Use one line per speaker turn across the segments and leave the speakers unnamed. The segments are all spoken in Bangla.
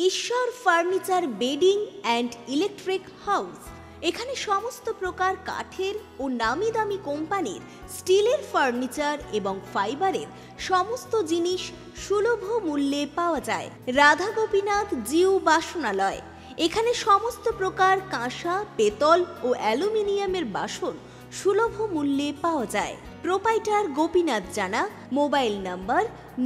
ঈশ্বর furniture bedding and electric house. এখানে সমস্ত প্রকার কাঠের ও নামি দামি কোম্পানির স্টিলের ফার্নিচার এবং ফাইবারের সমস্ত জিনিস সুলভ মূল্যে পাওয়া যায়। রাধা গোপীনাথ জিউ বাসনালয়। এখানে সমস্ত প্রকার কাঁসা, পেতল ও অ্যালুমিনিয়ামের বাসন সুলভ মূল্যে পাওয়া যায়। প্রোপাইটার গোপীনাথ জানা। মোবাইল নাম্বার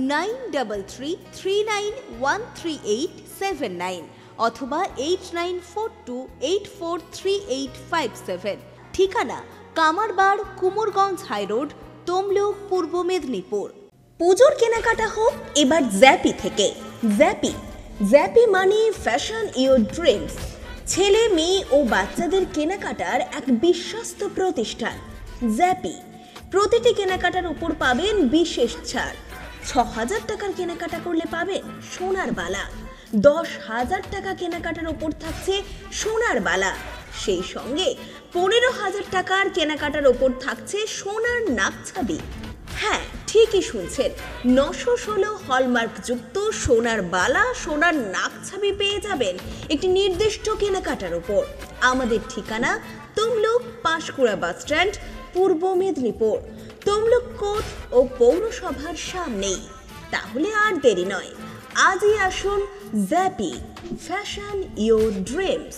9333913879 অথবা 8942843857। ঠিকানা কামারবাড়, কুমোরগঞ্জ হাইরোড, তমলুক, পূর্ব মেদিনীপুর। পুজোর কেনাকাটা হোক এবার জ্যাপি থেকে। জ্যাপি মানে ফ্যাশন ইওর ড্রিমস। ছেলে, মেয়ে ও বাচ্চাদের কেনাকাটার এক বিশ্বস্ত প্রতিষ্ঠান জ্যাপি। প্রতিটি কেনাকাটার উপর পাবেন বিশেষ ছাড়। ৬,০০০ টাকার কেনাকাটা করলে পাবেন সোনার বালা। ১০,০০০ টাকা কেনাকাটার উপর থাকছে সোনার বালা। সেই সঙ্গে ১৫,০০০ টাকার কেনাকাটার উপর থাকছে সোনার নাকছাবি। হ্যাঁ, ঠিকই শুনছেন, ৯১৬ হলমার্কযুক্ত সোনার বালা, সোনার নাকছাবি পেয়ে যাবেন একটি নির্দিষ্ট কেনাকাটার উপর। আমাদের ঠিকানা তমলুক পাঁশকুড়া বাস স্ট্যান্ড, পূর্ব মেদিনীপুর। তমলুক কোর্ট ও পৌরসভার সামনেই। তাহলে আর দেরি নয়, আজই আসুন Zappy, fashion your dreams.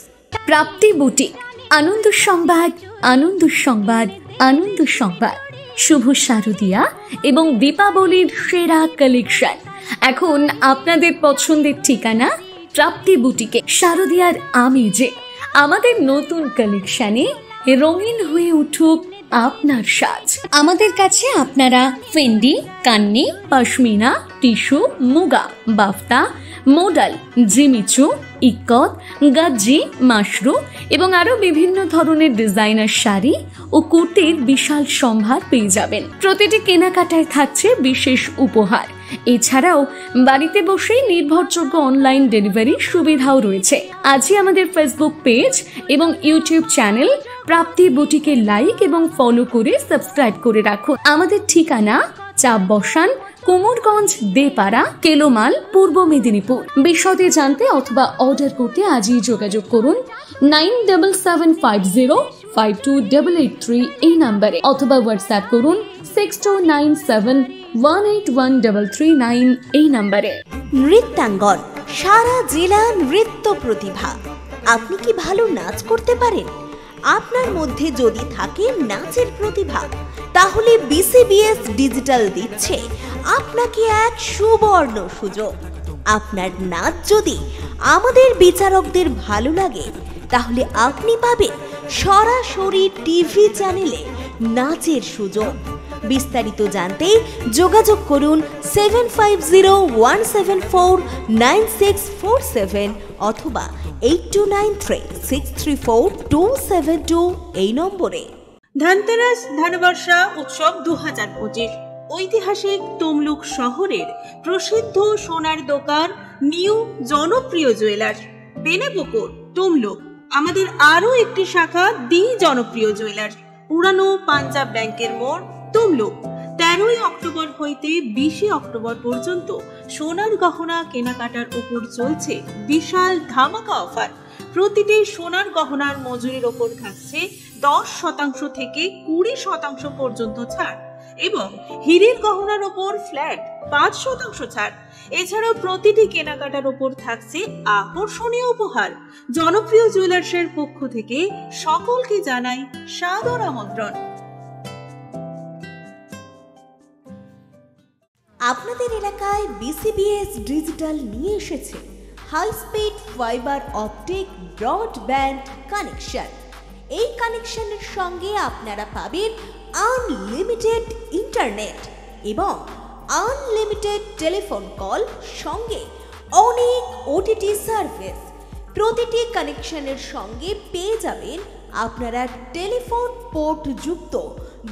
Prapti boutique. Ananda Sangbad, Ananda Sangbad, Ananda সংবাদ। শুভ শারদিয়া এবং দীপাবলির সেরা কালেকশন এখন আপনাদের পছন্দের ঠিকানা প্রাপ্তি বুটিকে। শারদিয়ার আমেজে আমাদের নতুন কালেকশনে রঙিন হয়ে উঠুক আপনার সাজ। আমাদের কাছে আপনারা Fendi, Kanni, pashmina, tissue, muga, বাফতা, modal, Jimmy Choo, ikat, গাজ্জি, Mashru এবং আরো বিভিন্ন ধরনের ডিজাইনার শাড়ি ও কুর্তির বিশাল সম্ভার পেয়ে যাবেন। প্রতিটি কেনাকাটায় থাকছে বিশেষ উপহার। এছাড়াও বাড়িতে বসেই নির্ভরযোগ্য অনলাইন ডেলিভারি সুবিধাও রয়েছে। আজই আমাদের ফেসবুক পেজ এবং ইউটিউব চ্যানেল প্রাপ্তি বুটিকে লাইক এবং ফলো করে সাবস্ক্রাইব করে রাখুন। আমাদের ঠিকানা চাপ বসান, কুমোরগঞ্জ দেপাড়া, কেলোমাল, পূর্ব মেদিনীপুর। বিশদে জানতে অথবা অর্ডার করতে আজই যোগাযোগ করুন 9750528883 এই নাম্বারে, অথবা হোয়াটসঅ্যাপ করুন 6297181339 এই নাম্বারে।
নৃত্যাঙ্গন, সারা জেলা নৃত্য প্রতিভা। আপনি কি ভালো নাচ করতে পারেন? আপনার মধ্যে যদি থাকে নাচের প্রতিভা, তাহলে বিসিবিএস ডিজিটাল দিচ্ছে আপনাকে এক সুবর্ণ সুযোগ। আপনার নাচ যদি আমাদের বিচারকদের ভালো লাগে, তাহলে আপনি পাবেন সরাসরি টিভি চ্যানেলে নাচের সুযোগ। বিস্তারিত জানতে যোগাযোগ করুন 7501749647 অথবা 8293634272 এই নম্বরে।
ধনতেরাস ধনবর্ষা উৎসব 2025। ঐতিহাসিক তমলুক শহরের প্রসিদ্ধ সোনার দোকান নিউ জনপ্রিয় জুয়েলার্স, বেনেপুকুর, তমলুক। আমাদের আরো একটি শাখা দি জনপ্রিয় জুয়েলার্স, পুরানো পাঞ্জাব ব্যাংকের মোড়, তমলুক। 13 অক্টোবর হইতে 20 অক্টোবর পর্যন্ত সোনার গহনা কেনাকাটার উপর চলছে বিশাল ধামাকা অফার। প্রতিটি সোনার গহনার মজুরির ওপর থাকছে 10% থেকে 20% পর্যন্ত ছাড় এবং হীরের গহনার ওপর ফ্ল্যাট 5% ছাড়। এছাড়াও প্রতিটি কেনাকাটার ওপর থাকছে আকর্ষণীয় উপহার। জনপ্রিয় জুয়েলার্সের পক্ষ থেকে সকলকে জানাই সাদর আমন্ত্রণ।
আপনাদের এলাকায় বিসিবিএস ডিজিটাল নিয়ে এসেছে high speed fibre optic broadband connection. এই কানেকশনের সঙ্গে আপনারা পাবেন আনলিমিটেড ইন্টারনেট এবং আনলিমিটেড টেলিফোন কল, সঙ্গে অনেক ওটিটি সার্ভিস। প্রতিটি কানেকশনের সঙ্গে পেয়ে যাবেন আপনারা টেলিফোন পোর্ট যুক্ত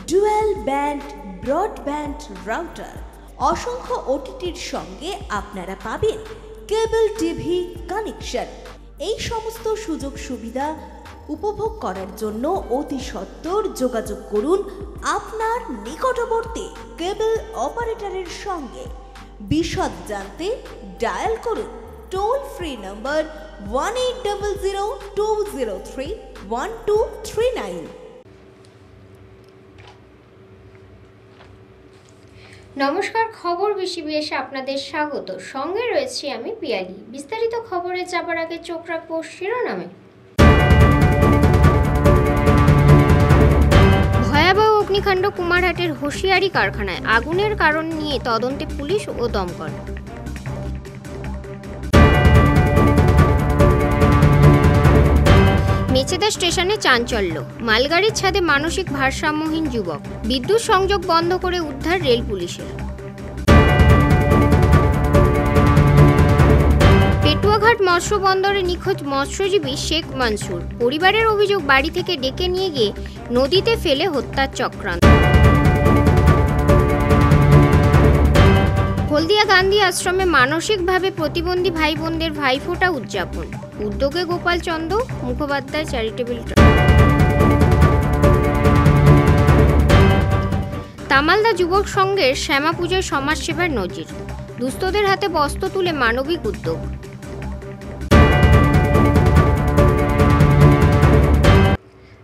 ডুয়াল ব্যান্ড ব্রডব্যান্ড রাউটার। অসংখ্য ওটিটির সঙ্গে আপনারা পাবেন কেবল টিভি কানেকশন। এই সমস্ত সুযোগ সুবিধা উপভোগ করার জন্য অতি সত্বর যোগাযোগ করুন আপনার নিকটবর্তী কেবল অপারেটরের সঙ্গে। বিশদ জানতে ডায়াল করুন toll-free number 1800-203-1239.
নমস্কার, খবর বিসিবিএসে আপনাদের স্বাগত। সঙ্গে রয়েছি আমি পিয়ালি। বিস্তারিত খবরে যাবার আগে চোখ রাখবো শিরোনামে। ভয়াবহ অগ্নিকাণ্ড কুমারহাটের হোশিয়ারি কারখানায়, আগুনের কারণ নিয়ে তদন্তে পুলিশ ও দমকল। মেচেদা স্টেশনে চাঞ্চল্য, মালগাড়ির ছাদে মানসিক ভারসাম্যহীন যুবক, বিদ্যুৎ সংযোগ বন্ধ করে উদ্ধার রেল পুলিশের। পেটুয়াঘাট মৎস্য বন্দরে নিখোঁজ মৎস্যজীবী শেখ মনসুর, পরিবারের অভিযোগ বাড়ি থেকে ডেকে নিয়ে গিয়ে নদীতে ফেলে হত্যার চক্রান্ত। হলদিয়া গান্ধী আশ্রমে মানসিকভাবে প্রতিবন্ধী ভাই বোনদের ভাইফোঁটা উদযাপন, উদ্যোগে গোপাল চন্দ্র মুখোপাধ্যায় চ্যারিটেবল ট্রাস্ট। তামালদা যুবক সংঘের শ্যামা পুজোয় সমাজসেবার নজির, দুস্থদের হাতে বস্ত্র তুলে মানবিক উদ্যোগ।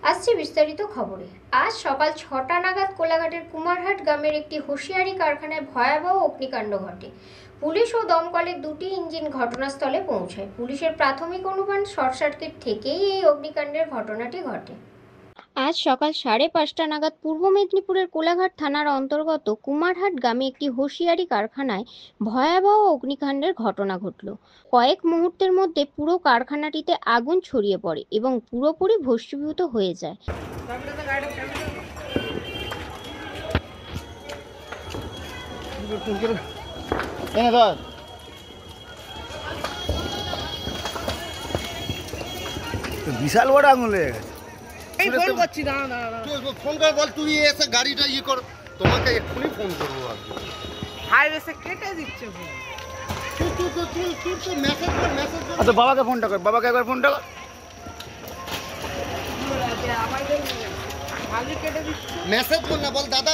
আসছে বিস্তারিত খবরে। আজ সকাল ৬টা নাগাদ কোলাঘাটের কুমারহাট গ্রামের একটি হোশিয়ারি কারখানায় ভয়াবহ অগ্নিকাণ্ড ঘটে। পুলিশ ও দমকলের দুটি ইঞ্জিন ঘটনাস্থলে পৌঁছায়। পুলিশের প্রাথমিক অনুমান শর্ট সার্কিট থেকেই এই অগ্নিকাণ্ডের ঘটনাটি ঘটে। আজ সকাল 5:30 নাগাদ পূর্ব মেদিনীপুরের কোলাঘাট থানার অন্তর্গত কুমারহাট গ্রামে একটি হোশিয়ারি কারখানায় ভয়াবহ অগ্নিকাণ্ডের ঘটনা ঘটল। কয়েক মুহূর্তের মধ্যে পুরো কারখানাটিতে আগুন ছড়িয়ে পড়ে এবং পুরোপুরি ভস্মীভূত হয়ে যায়।
বিশাল বড় আঙুল লেগে গেছে।
ফোন করছি, না ফোন কর, বল তুই এসে গাড়িটা ইয়ে কর, তোমাকে এক্ষুনি ফোন করবো।
হাইওয়ে কেটে দিচ্ছে ফোন।
তুই মেসেজ কর, মেসেজ কর।
আচ্ছা বাবাকে ফোনটা কর, বাবাকে একবার ফোনটা কর।
মেসেজ কর না, বল দাদা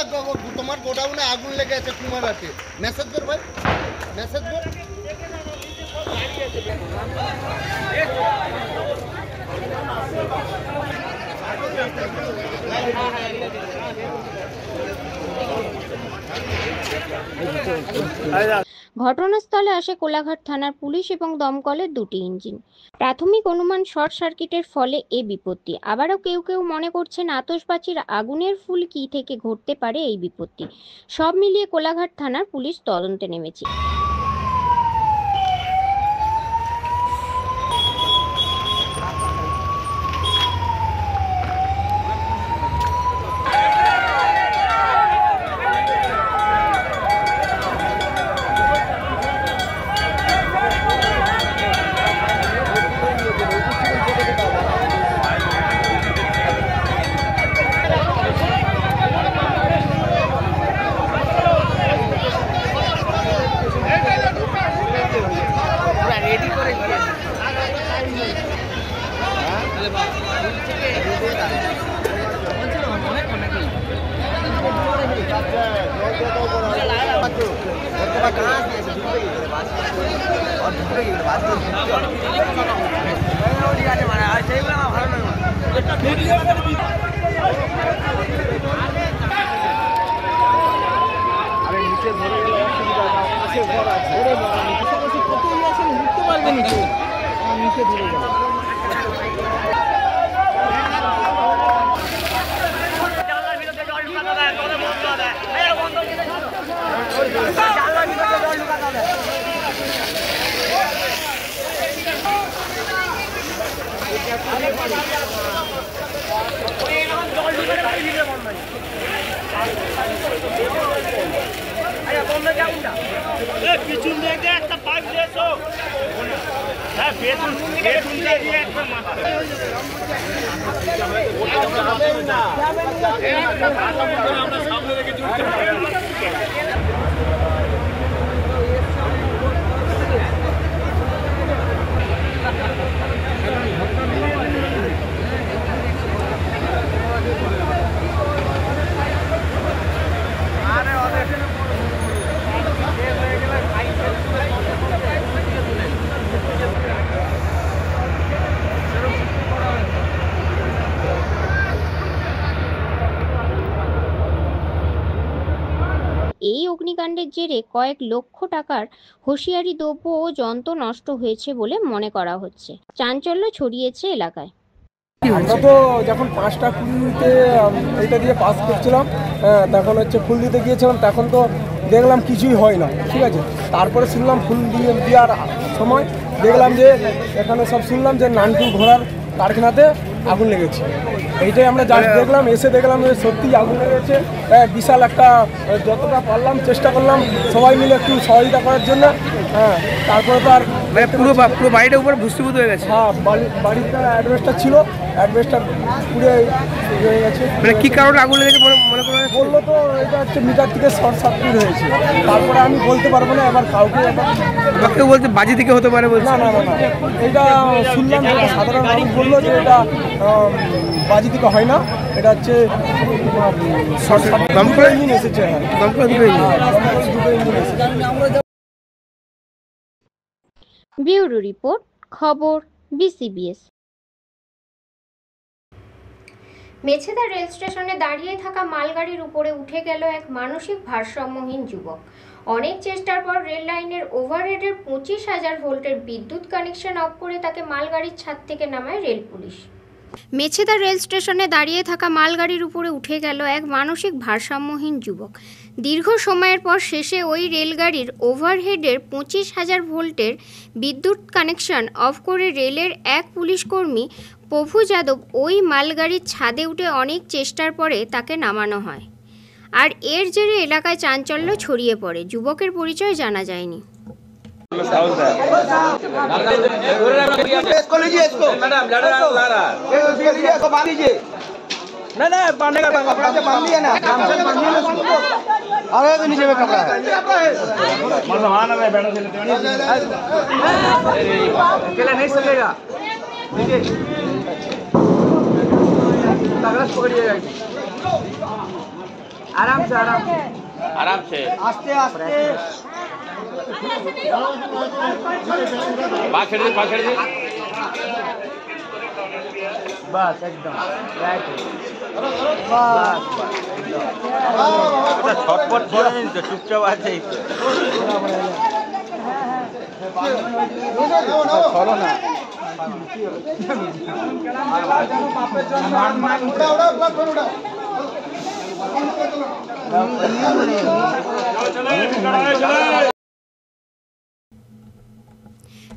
তোমার গোডাউনে আগুন লেগে আছে কুমারহাটে। মেসেজ কর ভাই, মেসেজ কর।
ঘটনাস্থলে আসে কোলাঘাট থানার পুলিশ এবং দমকলের দুটি ইঞ্জিন। প্রাথমিক অনুমান শর্ট সার্কিটের ফলে এ বিপত্তি। আবারও কেউ কেউ মনে করছেন আতশবাজির আগুনের ফুলকি থেকে ঘটতে পারে এই বিপত্তি। সব মিলিয়ে কোলাঘাট থানার পুলিশ তদন্তে নেমেছে।
পিছন থেকে একটা পাইপ দিয়েছো, হ্যাঁ বেতন দিয়ে একটা মাথা আমরা সামনে রেখে
অগ্নিকাণ্ডের জেরে কয়েক লক্ষ টাকার হুঁশিয়ারি দ্রব্য ও যন্ত্র নষ্ট হয়েছে বলে মনে করা হচ্ছে। চাঞ্চল্য ছড়িয়েছে এলাকায়।
আমরা তো যখন 5টা 20-তে এইটা দিয়ে পাস করছিলাম, তখন হচ্ছে ফুল দিতে গিয়েছিলাম, তখন তো দেখলাম কিছুই হয় না, ঠিক আছে। তারপরে শুনলাম ফুল দেওয়ার সময় দেখলাম যে এখানে সব শুনলাম যে নানটু ঘোড়ার কারখানাতে আগুন লেগেছে। এইটাই আমরা জাস্ট দেখলাম, এসে দেখলাম যে সত্যি আগুন লেগেছে। বিশাল একটা, যতটা পারলাম চেষ্টা করলাম সবাই মিলে একটু সহযোগিতা করার জন্য। তারপরে তো আর পুরো বাড়িটার উপর ভূস্তুভূত হয়ে গেছে। হ্যাঁ, বাড়িটা অ্যাডভেস্টার ছিল, অ্যাডভেস্টার পুড়ে হয়ে গেছে। মানে কী কারণে আগুন লেগেছে মনে করে বললো তো এটা হচ্ছে মিটার থেকে শর্ট সার্কিট হয়েছে। তারপরে আমি বলতে পারবো না, এবার কাউকে কেউ বলছে বাজি থেকে হতে পারে। না না না, এটা শুনলাম, সাধারণ মানুষ বললো যে এটা বাজি থেকে হয় না, এটা হচ্ছে শর্ট সার্কিট দমকল ইঞ্জিন এসেছে। হ্যাঁ, দমকল দুটো ইঞ্জিন এসেছে।
ব্যুরো রিপোর্ট, খবর BCBS। মেছেদা রেল স্টেশনে দাঁড়িয়ে থাকা মালগাড়ির উপরে উঠে গেল এক মানসিক ভারসাম্যহীন যুবক। অনেক চেষ্টার পর রেল লাইনের ওভারহেডের 25,000 ভোল্টের বিদ্যুৎ কানেকশন অফ করে তাকে মালগাড়ির ছাদ থেকে নামায় রেল পুলিশ। মেছেদা রেল স্টেশনে দাঁড়িয়ে থাকা মালগাড়ির উপরে উঠে গেল এক মানসিক ভারসাম্যহীন যুবক। দীর্ঘ সময়ের পর শেষে ওই রেলগাড়ির ওভারহেডের 25,000 ভোল্টের বিদ্যুৎ কানেকশন অফ করে রেলের এক পুলিশকর্মী প্রভু যাদব ওই মালগাড়ির ছাদে উঠে অনেক চেষ্টার পরে তাকে নামানো হয়। আর এর জেরে এলাকায় চাঞ্চল্য ছড়িয়ে পড়ে। যুবকের পরিচয় জানা যায়নি।
आराम से
आस्ते आस्ते पाछड़ दे
बस एकदम राइट
बस छटपट पड़े नहीं तो चुपचाप आ जाए
चलो ना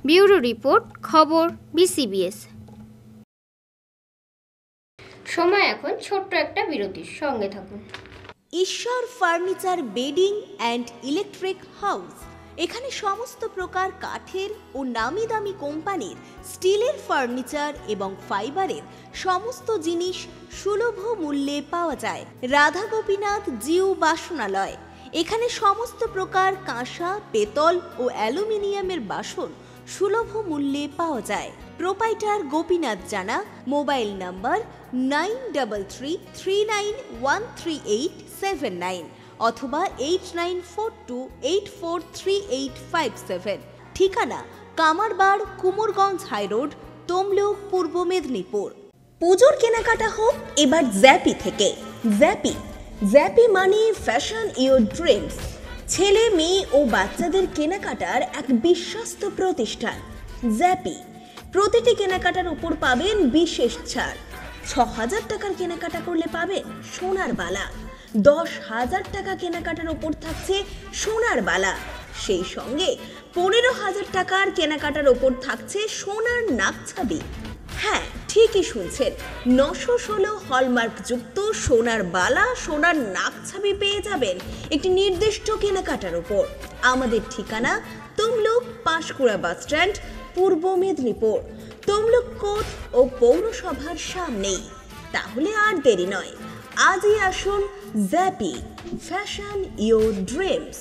ব্যুরো রিপোর্ট, খবর BCBS। সময় এখন ছোট্ট একটা বিরতির, সঙ্গে থাকুন।
ঈশ্বর furniture bedding and electric house. এখানে সমস্ত প্রকার কাঠের ও নামি দামি কোম্পানির স্টিলের ফার্নিচার এবং ফাইবারের সমস্ত জিনিস সুলভ মূল্যে পাওয়া যায়। রাধা গোপীনাথ জিউ বাসনালয়। এখানে সমস্ত প্রকার কাঁসা, পেতল ও অ্যালুমিনিয়ামের বাসন সুলভ মূল্যে পাওয়া যায়। প্রোপাইটার গোপীনাথ জানা। মোবাইল নাম্বার 9333913879 অথবা 8942843857। ঠিকানা কামারবাড়, কুমোরগঞ্জ হাইরোড, তমলুক, পূর্ব মেদিনীপুর। পুজোর কেনাকাটা হোক এবার জ্যাপি থেকে। জ্যাপি মানে ফ্যাশন ইওর ড্রিমস। ছেলে, মেয়ে ও বাচ্চাদের কেনাকাটার এক বিশ্বস্ত প্রতিষ্ঠান জ্যাপি। প্রতিটি কেনাকাটার উপর পাবেন বিশেষ ছাড়। 6,000 টাকার কেনাকাটা করলে পাবেন সোনার বালা। 10,000 টাকা কেনাকাটার ওপর থাকছে সোনার বালা। সেই সঙ্গে 15,000 টাকার কেনাকাটার ওপর থাকছে সোনার নাকছাবি। হ্যাঁ, ঠিকই শুনছেন, 916 হলমার্ক যুক্ত সোনার বালা, সোনার নাকছাবি পেয়ে যাবেন একটি নির্দিষ্ট কেনাকাটার ওপর। আমাদের ঠিকানা তমলুক পাঁশকুড়া বাস স্ট্যান্ড, পূর্ব মেদিনীপুর। তমলুক কোর্ট ও পৌরসভার সামনেই। তাহলে আর দেরি নয়, আজই আসুন Zappy, fashion your dreams.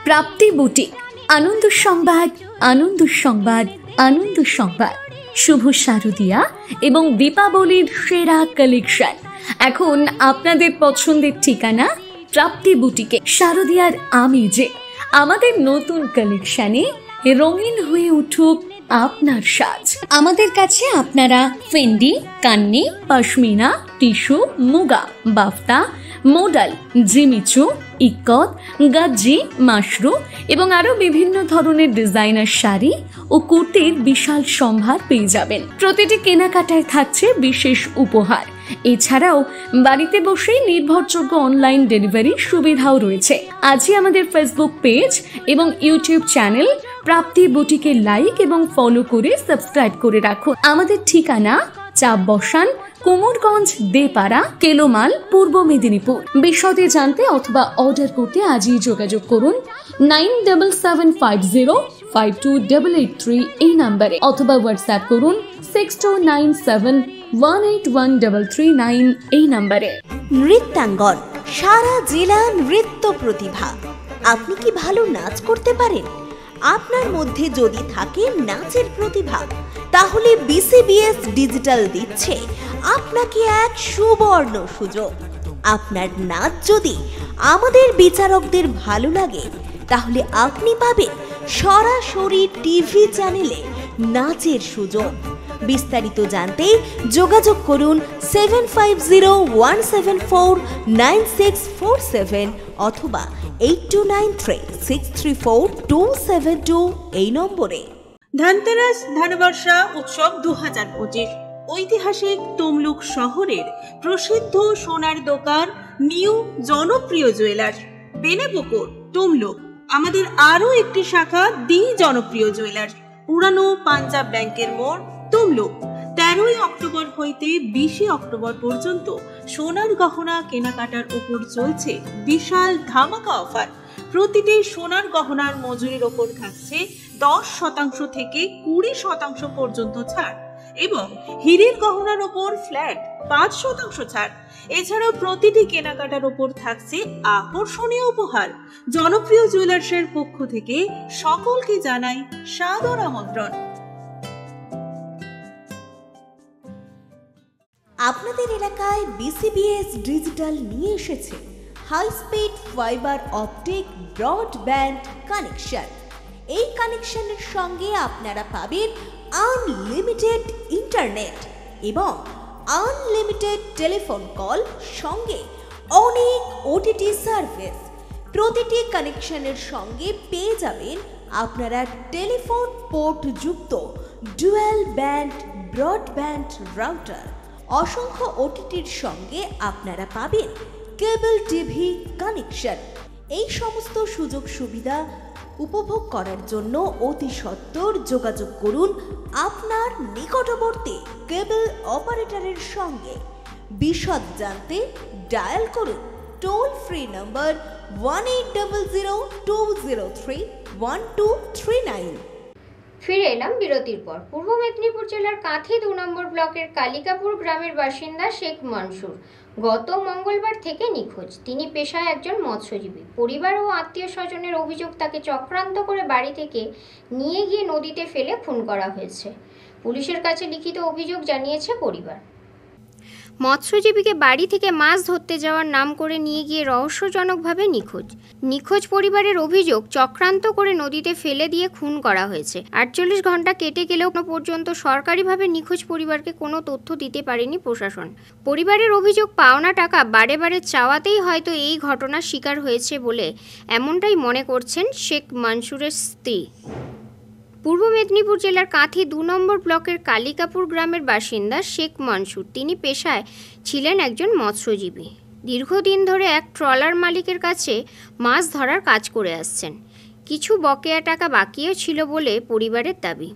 Prapti boutique, Ananda Sangbad, Ananda Sangbad, Ananda সংবাদ। শুভ শারদিয়া এবং দীপাবলির সেরা কালেকশন এখন আপনাদের পছন্দের ঠিকানা প্রাপ্তি বুটিকে। শারদিয়ার আমেজে আমাদের নতুন কালেকশনে রঙিন হয়ে উঠুক আপনার সাজ। আমাদের কাছে আপনারা Fendi, Kanni, pashmina, tissue, muga, বাফতা, modal, Jimmy Choo, ikat, গাজ্জি, Mashru এবং আরো বিভিন্ন ধরনের ডিজাইনার শাড়ি ও কুর্তির বিশাল সম্ভার পেয়ে যাবেন। প্রতিটি কেনাকাটায় থাকছে বিশেষ উপহার। এছাড়াও বাড়িতে বসেই নির্ভরযোগ্য অনলাইন ডেলিভারির সুবিধাও রয়েছে। আজই আমাদের ফেসবুক পেজ এবং ইউটিউব চ্যানেল প্রাপ্তি বুটিকে লাইক এবং ফলো করে সাবস্ক্রাইব করে রাখুন। আমাদের ঠিকানা চাপ বসান, কুমোরগঞ্জ, দেপাড়া, কেলোমাল, পূর্ব মেদিনীপুর। বিশদে জানতে অথবা অর্ডার করতে আজই যোগাযোগ করুন 9775052883 এই নম্বরে, অথবা হোয়াটসঅ্যাপ করুন 6297181339 এই নম্বরে।
নৃত্যাঙ্গন, সারা জেলা নৃত্য প্রতিভা। আপনি কি ভালো নাচ করতে পারেন? আপনার মধ্যে যদি থাকে নাচের প্রতিভা, তাহলে বিসিবিএস ডিজিটাল দিচ্ছে আপনাকে এক সুবর্ণ সুযোগ। আপনার নাচ যদি আমাদের বিচারকদের ভালো লাগে, তাহলে আপনি পাবেন সরাসরি টিভি চ্যানেলে নাচের সুযোগ। বিস্তারিত জানতে যোগাযোগ করুন 7501749647 অথবা 8293634272 এই নম্বরে।
ধনতেরাস ধানবর্ষা উৎসব 2025 ঐতিহাসিক তমলুক শহরের প্রসিদ্ধ সোনার দোকান নিউ জনপ্রিয় জুয়েলার্স বেনেপুকুর তমলুক। আমাদের আরো একটি শাখা দি জনপ্রিয় জুয়েলার্স, পুরানো পাঞ্জাব ব্যাংকের মোড়, তমলুক। 13 অক্টোবর হইতে 20 অক্টোবর পর্যন্ত সোনার গহনা কেনাকাটার উপর চলছে বিশাল ধামাকা অফার। প্রতিটি সোনার গহনার মজুরির ওপর থাকছে 10% থেকে 20% পর্যন্ত ছাড় এবং হীরের গহনার ওপর ফ্ল্যাট 5% ছাড়। এছাড়াও প্রতিটি কেনাকাটার ওপর থাকছে আকর্ষণীয় উপহার। জনপ্রিয় জুয়েলার্সের পক্ষ থেকে সকলকে জানাই সাদর আমন্ত্রণ।
আপনাদের এলাকায় বিসিবিএস ডিজিটাল নিয়ে এসেছে high speed fibre optic broadband connection. এই কানেকশনের সঙ্গে আপনারা পাবেন আনলিমিটেড ইন্টারনেট এবং আনলিমিটেড টেলিফোন কল, সঙ্গে অনেক ওটিটি সার্ভিস। প্রতিটি কানেকশনের সঙ্গে পেয়ে যাবেন আপনারা টেলিফোন পোর্ট যুক্ত ডুয়াল ব্যান্ড ব্রডব্যান্ড রাউটার। অসংখ্য ওটিটির সঙ্গে আপনারা পাবেন কেবল টিভি কানেকশন। এই সমস্ত সুযোগ সুবিধা উপভোগ করার জন্য অতি সত্বর যোগাযোগ করুন আপনার নিকটবর্তী কেবল অপারেটরের সঙ্গে। বিশদ জানতে ডায়াল করুন টোল ফ্রি নম্বর 1800203139।
ফিরে এলাম বিরতির পর। পূর্ব মেদিনীপুর জেলার কাঁথি 2 নম্বর ব্লকের কালিকাপুর গ্রামের বাসিন্দা শেখ মনসুর গত মঙ্গলবার থেকে নিখোঁজ। তিনি পেশায় একজন মৎস্যজীবী। পরিবার ও আত্মীয় স্বজনের অভিযোগ তাকে চক্রান্ত করে বাড়ি থেকে নিয়ে গিয়ে নদীতে ফেলে খুন করা হয়েছে। পুলিশের কাছে লিখিত অভিযোগ জানিয়েছে পরিবার। মৎস্যজীবীকে বাড়ি থেকে মাছ ধরতে যাওয়ার নাম করে নিয়ে গিয়ে রহস্যজনকভাবে নিখোঁজ পরিবারের অভিযোগ চক্রান্ত করে নদীতে ফেলে দিয়ে খুন করা হয়েছে। 48 ঘন্টা কেটে গেলেও পর্যন্ত সরকারিভাবে নিখোঁজ পরিবারকে কোনো তথ্য দিতে পারেনি প্রশাসন। পরিবারের অভিযোগ পাওনা টাকা বারে বারে চাওয়াতেই হয়তো এই ঘটনার শিকার হয়েছে বলে এমনটাই মনে করছেন শেখ মনসুরের স্ত্রী। পূর্ব মেদিনীপুর জেলার কাঁথি 2 নম্বর ব্লকের কালিকাপুর গ্রামের বাসিন্দা শেখ মনসুর তিনি পেশায় ছিলেন একজন মৎস্যজীবী। দীর্ঘদিন ধরে এক ট্রলার মালিকের কাছে মাছ ধরার কাজ করে আসছেন। কিছু বকেয়া টাকা বাকিও ছিল বলে পরিবারের দাবি।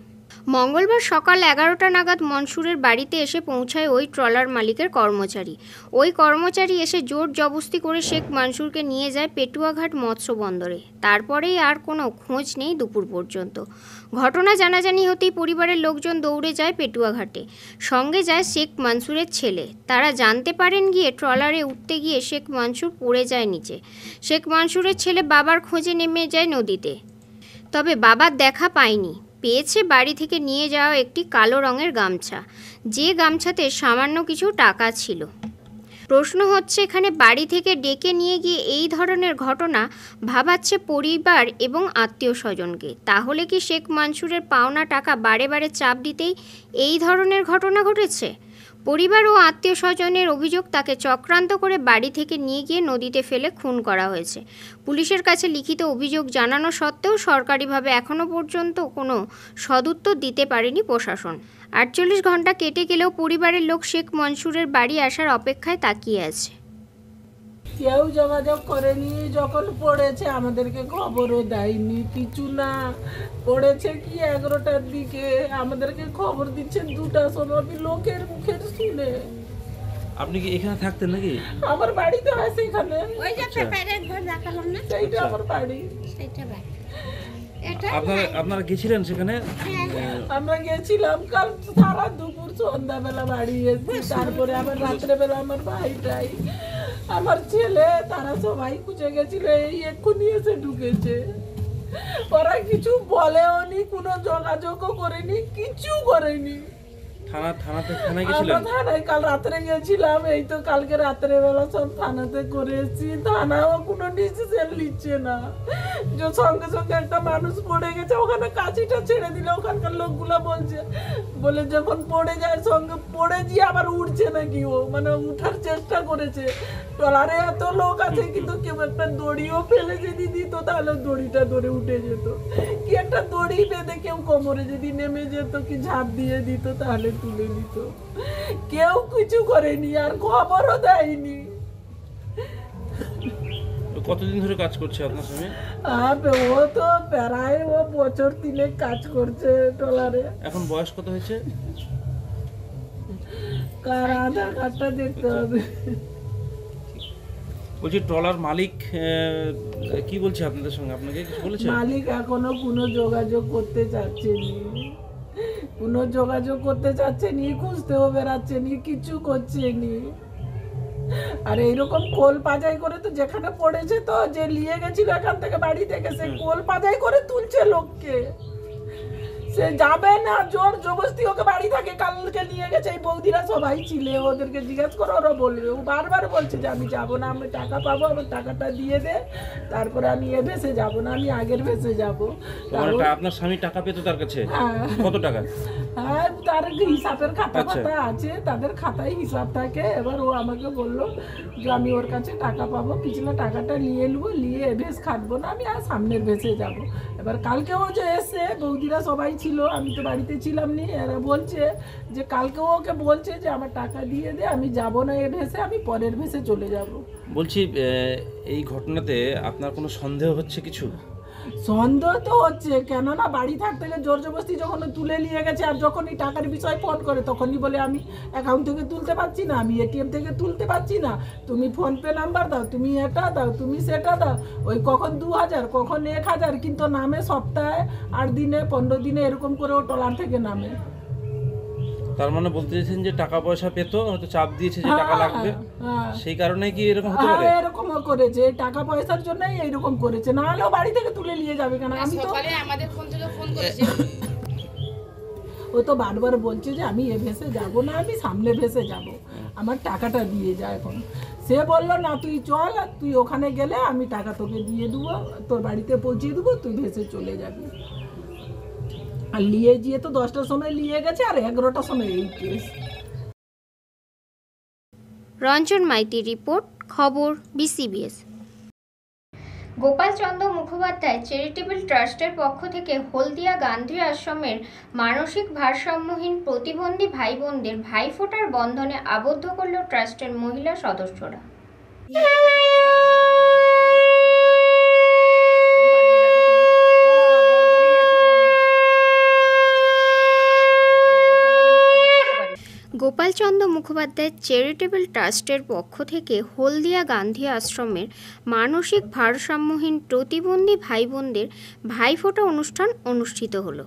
মঙ্গলবার সকাল 11টা নাগাদ মনসুরের বাড়িতে এসে পৌঁছায় ওই ট্রলার মালিকের কর্মচারী। ওই কর্মচারী এসে জোর জবস্তি করে শেখ মনসুরকে নিয়ে যায় পেটুয়াঘাট মৎস্য বন্দরে। তারপরেই আর কোনো খোঁজ নেই দুপুর পর্যন্ত। ঘটনা জানাজানি হতেই পরিবারের লোকজন দৌড়ে যায় পেটুয়াঘাটে। সঙ্গে যায় শেখ মনসুরের ছেলে। তারা জানতে পারেন গিয়ে ট্রলারে উঠতে গিয়ে শেখ মনসুর পড়ে যায় নিচে। শেখ মনসুরের ছেলে বাবার খোঁজে নেমে যায় নদীতে, তবে বাবার দেখা পায়নি। পেয়েছে বাড়ি থেকে নিয়ে যাওয়া একটি কালো রঙের গামছা, যে গামছাতে সামান্য কিছু টাকা ছিল। প্রশ্ন হচ্ছে এখানে বাড়ি থেকে ডেকে নিয়ে গিয়ে এই ধরনের ঘটনা ভাবাচ্ছে পরিবার এবং আত্মীয় স্বজনকে। তাহলে কি শেখ মনসুরের পাওনা টাকা বারে বারে চাপ দিতেই এই ধরনের ঘটনা ঘটেছে? পরিবার ও আত্মীয় স্বজনের অভিযোগ, তাকে চক্রান্ত করে বাড়ি থেকে নিয়ে গিয়ে নদীতে ফেলে খুন করা হয়েছে। পুলিশের কাছে লিখিত অভিযোগ জানানো সত্ত্বেও সরকারিভাবে এখনও পর্যন্ত কোনো সদুত্তর দিতে পারেনি প্রশাসন। 48 ঘন্টা কেটে গেলেও পরিবারের লোক শেখ মনসুরের বাড়ি আসার অপেক্ষায় তাকিয়ে আছে।
কেউ যোগাযোগ করেনি, যখন পড়েছে আমাদেরকে খবরও দেয়নি, কিছু না। পড়েছে কি 11টার দিকে, আমাদেরকে খবর দিচ্ছে 2টার সময়, লোকের মুখের শুনে।
আপনি কি এখানে থাকতেন নাকি?
আমার বাড়ি তো আছে এখানে,
ওই যে পেপারের ঘর দেখালাম না,
সেইটা আমার বাড়ি।
সেইটা বাড়ি।
আপনারা গেছিলেন সেখানে?
আমরা গেছিলাম কাল সারা দুপুর, সন্ধ্যাবেলা বাড়ি এসেছি। তারপরে আবার রাত্রেবেলা আমার ভাইটাই, আমার ছেলে, তারা সবাই খুঁজে গেছিল, এই এক্ষুনি এসে ঢুকেছে। ওরা কিছু বলেও নি, কোনো যোগাযোগও করেনি, কিছু করেনি।
থানায় গেছিলেন?
আমরা থানায় কাল রাত্রে গেছিলাম, এই তো কালকে রাত্রে বেলা সব থানাতে করে এসেছি। থানাও কোনো ডিসিশন নিচ্ছে না। যে সঙ্গে সঙ্গে একটা মানুষ পড়ে গেছে, ওখানে কাঁচিটা ছেড়ে দিলে ওখানকার লোকগুলো বলে যখন পড়ে যায় সঙ্গে পড়ে গিয়ে আবার উঠছে নাকি, ও মানে উঠার চেষ্টা করেছে। ট্রলারে এত লোক আছে, কিন্তু কেউ একটা দড়িও ফেলে যদি দিত তাহলে দড়িটা ধরে উঠে যেত, কি একটা দড়ি বেঁধে কেউ কোমরে যদি নেমে যেত, কি ঝাঁপ দিয়ে দিত তাহলে তুলে নিত। কেউ কিছু করেনি, আর খবরও দেয়নি।
কতদিন ধরে কাজ করছে আপনার স্বামী?
ও তো প্রায় বছর 3 কাজ করছে ট্রলারে।
এখন বয়স কত হয়েছে?
কার আধার কার্ডটা দেখতে হবে।
বলছি ট্রলার মালিক কি বলছে আপনাদের সঙ্গে? আপনাকে কিছু বলেছে?
মালিক এখনো কোনো যোগাযোগ করতে চাচ্ছে নি, কোনো যোগাযোগ করতে চাচ্ছে নি, খুঁজতেও বেড়াচ্ছে নি, কিছু করছে নি। আর এইরকম কোল পাজাই করে তো যেখানে পড়েছে, তো যে নিয়ে গেছিল এখান থেকে বাড়ি থেকে, সে কোল পাজাই করে তুলছে লোককে। সে যাবে না, জোর জবরদস্তি ওকে বাড়ি থেকে কালকে নিয়ে গেছে। এই বৌদিরা সবাই ছিল, ওদেরকে জিজ্ঞেস করো, ওরা বলবে। ও বারবার বলছে যে আমি যাবো না, আমি টাকা পাবো, আমার টাকাটা দিয়ে দে, তারপরে আমি এ ভেসে যাবো না, আমি আগের ভেসে যাবো।
আপনার স্বামী টাকা পেতো তার কাছে? কত টাকা?
হ্যাঁ, তার হিসাবের খাতা খাতা আছে, তাদের খাতায় হিসাব থাকে। এবার ও আমাকে বললো যে আমি ওর কাছে টাকা পাবো, পিছনে টাকাটা নিয়ে নেবো, নিয়ে ভেস খাটবো না, আমি আর সামনের ভেসে যাবো। এবার কালকেও যে এসে বৌদিরা সবাই ছিল, আমি তো বাড়িতে ছিলাম নি, এরা বলছে যে কালকেও ওকে বলছে যে আমার টাকা দিয়ে দে, আমি যাব না এ ভেসে, আমি পরের ভেসে চলে যাব।
বলছি এই ঘটনাতে আপনার কোনো সন্দেহ হচ্ছে কিছু?
সন্দেহ তো হচ্ছে, কেননা বাড়ি থাকতে গেলে জোর জবরদস্তি যখন তুলে নিয়ে গেছে, আর যখনই টাকার বিষয় ফোন করে তখনই বলে আমি অ্যাকাউন্ট থেকে তুলতে পারছি না, আমি এটিএম থেকে তুলতে পারছি না, তুমি ফোনপে নাম্বার দাও, তুমি এটা দাও, তুমি সেটা দাও। ওই কখন 2000, কখন 1000, কিন্তু নামে সপ্তাহে 8 দিনে 15 দিনে এরকম করে ও ট্রলার থেকে নামে।
তার মানে বলতে চাইছেন যে টাকা পয়সা পেতো, হয়তো চাপ দিয়েছে যে টাকা লাগবে, সেই কারণে কি এরকম হতে পারে?
এরকমও করেছে, টাকা পয়সার জন্যই এইরকম করেছে, না হলেও বাড়ি থেকে তুলে নিয়ে যাবে কেন? আমি তো
আমাদের ফোন থেকে ফোন করেছে,
ও তো বারবার বলছে যে আমি এ ভেসে যাব না, আমি সামনে ভেসে যাব, আমার টাকাটা দিয়ে যা। এখন সে বললো না, তুই চল, তুই ওখানে গেলে আমি টাকা তোকে দিয়ে দেবো, তোর বাড়িতে পৌঁছিয়ে দেবো, তুই ভেসে চলে যাবি। আর নিয়ে গিয়ে তো 10টার সময় নিয়ে গেছে, আর 11টার সময় এই কেস।
রঞ্জন মাইতির রিপোর্ট, খবর BCBS। গোপালচন্দ্র মুখোপাধ্যায় চ্যারিটেবল ট্রাস্টের পক্ষ থেকে হলদিয়া গান্ধী আশ্রমের মানসিক ভারসাম্যহীন প্রতিবন্ধী ভাই বোনদের ভাইফোঁটার বন্ধনে আবদ্ধ করল ট্রাস্টের মহিলা সদস্যরা। গোপালচন্দ্র মুখোপাধ্যায় চ্যারিটেবল ট্রাস্টের পক্ষ থেকে হলদিয়া গান্ধী আশ্রমের মানসিক ভারসাম্যহীন প্রতিবন্ধী ভাই বোনদের ভাইফোঁটা অনুষ্ঠান অনুষ্ঠিত হলো।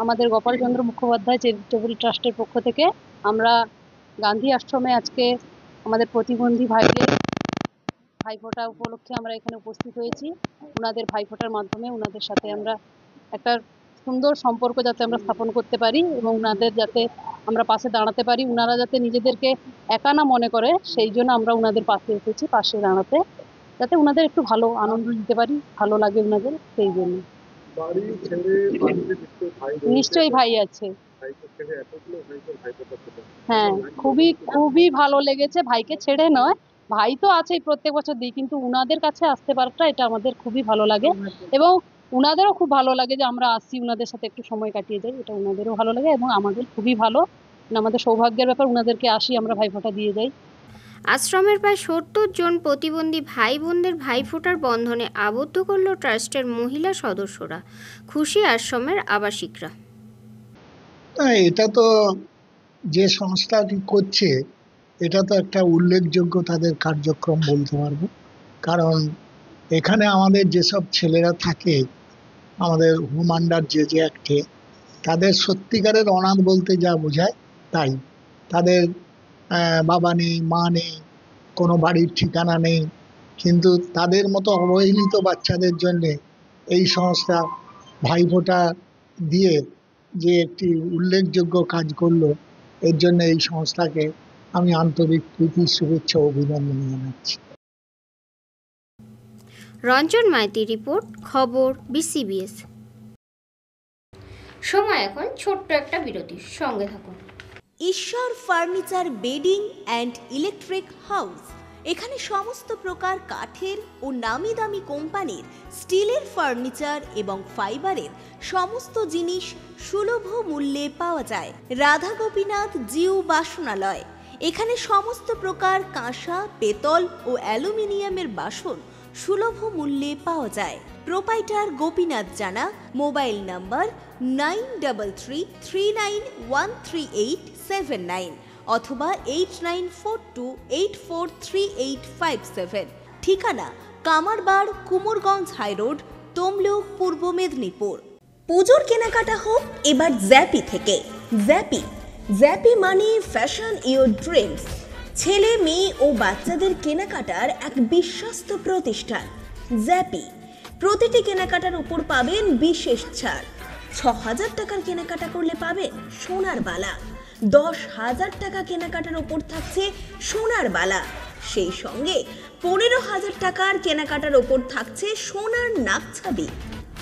আমাদের গোপালচন্দ্র মুখোপাধ্যায় চ্যারিটেবল ট্রাস্টের পক্ষ থেকে আমরা গান্ধী আশ্রমে আজকে আমাদের প্রতিবন্ধী ভাইদের ভাইফোঁটা উপলক্ষে আমরা এখানে উপস্থিত হয়েছি। ওনাদের ভাইফোঁটার মাধ্যমে ওনাদের সাথে আমরা একটা সুন্দর সম্পর্ক যাতে আমরা স্থাপন করতে পারি এবং ওনাদের যাতে আমরা পাশে দাঁড়াতে পারি, ওনারা যাতে নিজেদেরকে একা না মনে করে, সেই জন্য আমরা ওনাদের পাশে এসেছি, পাশে দাঁড়াতে, যাতে ওনাদের একটু ভালো আনন্দ দিতে পারি, ভালো লাগে ওনাদের, সেই জন্য। নিশ্চয়ই ভাই আছে, হ্যাঁ, খুবই খুবই ভালো লেগেছে। ভাইকে ছেড়ে নয়, ভাই তো আছেই, প্রত্যেক বছর দিই, কিন্তু উনাদের কাছে আসতে পারাটা এটা আমাদের খুবই ভালো লাগে এবং উনাদেরও খুব ভালো লাগে যে আমরা আসছি, উনাদের সাথে একটু সময় কাটিয়ে যাই, এটা উনাদেরও ভালো লাগে এবং আমাদের খুবই ভালো, আমাদের সৌভাগ্যের ব্যাপার, উনাদেরকে আসি আমরা ভাইফোঁটা দিয়ে যাই।
আশ্রমের প্রায় ৭০ জন প্রতিবন্ধী ভাই বোনদের ভাইফোঁটার বন্ধনে আবদ্ধ করল ট্রাস্টের মহিলা সদস্যরা। খুশি আশ্রমের আবাসিকরা।
এটা তো যে সংস্থাটি করছে এটা তো একটা উল্লেখযোগ্য তাদের কার্যক্রম বলতে পারবো, কারণ এখানে আমাদের যেসব ছেলেরা থাকে আমাদের হোম আন্ডার যে অ্যাক্টে, তাদের সত্যিকারের অনাথ বলতে যা বোঝায় তাই। তাদের বাবা নেই, মা নেই, কোনো বাড়ির ঠিকানা নেই, কিন্তু তাদের মতো অবহেলিত বাচ্চাদের জন্যে এই সংস্থা ভাইফোঁটা দিয়ে যে একটি উল্লেখযোগ্য কাজ করলো, এর জন্য এই সংস্থাকে আমি আন্তরিক প্রীতি, শুভেচ্ছা ও অভিনন্দন জানাচ্ছি।
রঞ্জন মাইতি রিপোর্ট, খবর বিসিবিএস। সময় এখন ছোট্ট একটা বিরতির, সঙ্গে থাকুন।
ঈশ্বর furniture bedding and electric house, এখানে সমস্ত প্রকার কাঠের ও নামি দামি কোম্পানির স্টিলের ফার্নিচার এবং ফাইবারের সমস্ত জিনিস সুলভ মূল্যে পাওয়া যায়। রাধা গোপীনাথ জিউ বাসনালয়, এখানে সমস্ত প্রকার কাঁসা, পেতল ও অ্যালুমিনিয়ামের বাসন সুলভ মূল্যে পাওয়া যায়। প্রোপাইটার গোপীনাথ জানা, মোবাইল নাম্বার 9333913879 অথবা 8942843857। ঠিকানা কামারবাড়, কুমোরগঞ্জ হাইরোড, তমলুক, পূর্ব মেদিনীপুর। পুজোর কেনাকাটা হোক এবার জ্যাপি থেকে। জ্যাপি মানে ফ্যাশন ইওর ড্রিমস। ছেলে, মেয়ে ও বাচ্চাদের কেনাকাটার এক বিশ্বস্ত প্রতিষ্ঠান জ্যাপি। প্রতিটি কেনাকাটার উপর পাবেন বিশেষ ছাড়। ৬,০০০ টাকার কেনাকাটা করলে পাবেন সোনার বালা। ১০,০০০ টাকা কেনাকাটার উপর থাকছে সোনার বালা। সেই সঙ্গে ১৫,০০০ টাকার কেনাকাটার উপর থাকছে সোনার নাকছাবি।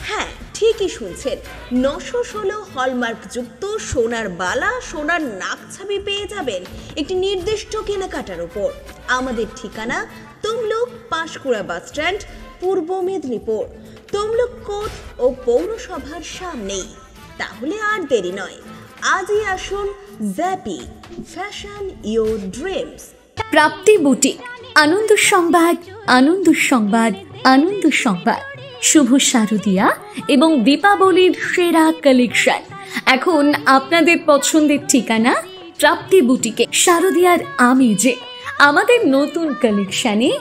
হ্যাঁ, ঠিকই শুনছেন, ৯১৬ হলমার্কযুক্ত সোনার বালা, সোনার নাকছাবি পেয়ে যাবেন একটি নির্দিষ্ট কেনাকাটার উপর। আমাদের ঠিকানা তমলুক পাঁশকুড়া বাস স্ট্যান্ড, পূর্ব মেদিনীপুর। তমলুক কোর্ট ও পৌরসভার সামনেই। তাহলে আর দেরি নয়, আজই আসুন Zappy, fashion your dreams.
Prapti boutique, Ananda Sangbad, Ananda Sangbad, Ananda সংবাদ। শুভ শারদিয়া এবং দীপাবলির সেরা কালেকশন এখন আপনাদের পছন্দের ঠিকানা প্রাপ্তি বুটিকে। শারদিয়ার আমেজে আমাদের নতুন কালেকশনে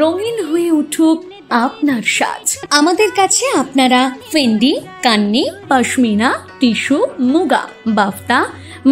রঙিন হয়ে উঠুক আপনার সাজ। আমাদের কাছে আপনারা Fendi, Kanni, pashmina, tissue, muga, বাফতা,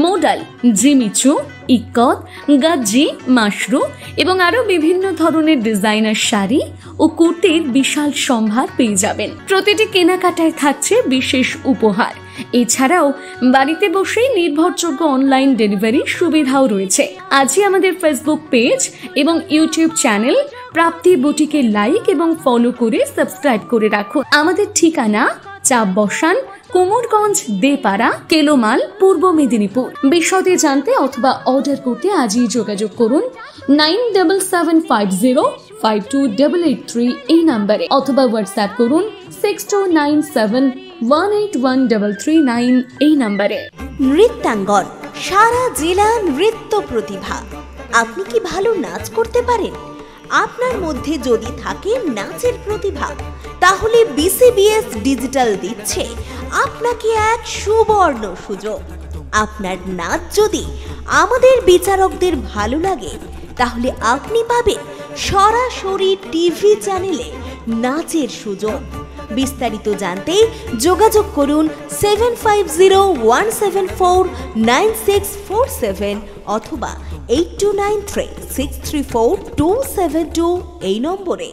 modal, Jimmy Choo, ikat, গাজ্জি, Mashru এবং আরো বিভিন্ন ধরনের ডিজাইনার শাড়ি ও কুর্তির বিশাল সম্ভার পেয়ে যাবেন। প্রতিটি কেনাকাটায় থাকছে বিশেষ উপহার। এছাড়াও বাড়িতে বসেই নির্ভরযোগ্য অনলাইন ডেলিভারি সুবিধাও রয়েছে। আজই আমাদের ফেসবুক পেজ এবং ইউটিউব চ্যানেল প্রাপ্তি বুটিকে লাইক এবং ফলো করে সাবস্ক্রাইব করে রাখুন। আমাদের ঠিকানা চাপ বসান, কুমোরগঞ্জ, দেপাড়া, কেলোমাল, পূর্ব মেদিনীপুর। বিশদে জানতে অথবা অর্ডার করতে আজই যোগাযোগ করুন 9775052883 এই নম্বরে, অথবা হোয়াটসঅ্যাপ করুন 6297181339 এই নম্বরে।
নৃত্যাঙ্গন, সারা জেলা নৃত্য প্রতিভা। আপনি কি ভালো নাচ করতে পারেন? আপনার মধ্যে যদি থাকে নাচের প্রতিভা, তাহলে বিসিবিএস ডিজিটাল দিচ্ছে আপনাকে এক সুবর্ণ সুযোগ। আপনার নাচ যদি আমাদের বিচারকদের ভালো লাগে, তাহলে আপনি পাবেন সরাসরি টিভি চ্যানেলে নাচের সুযোগ। বিস্তারিত জানতে যোগাযোগ করুন 7501749647 অথবা 8293634272 এই নম্বরে।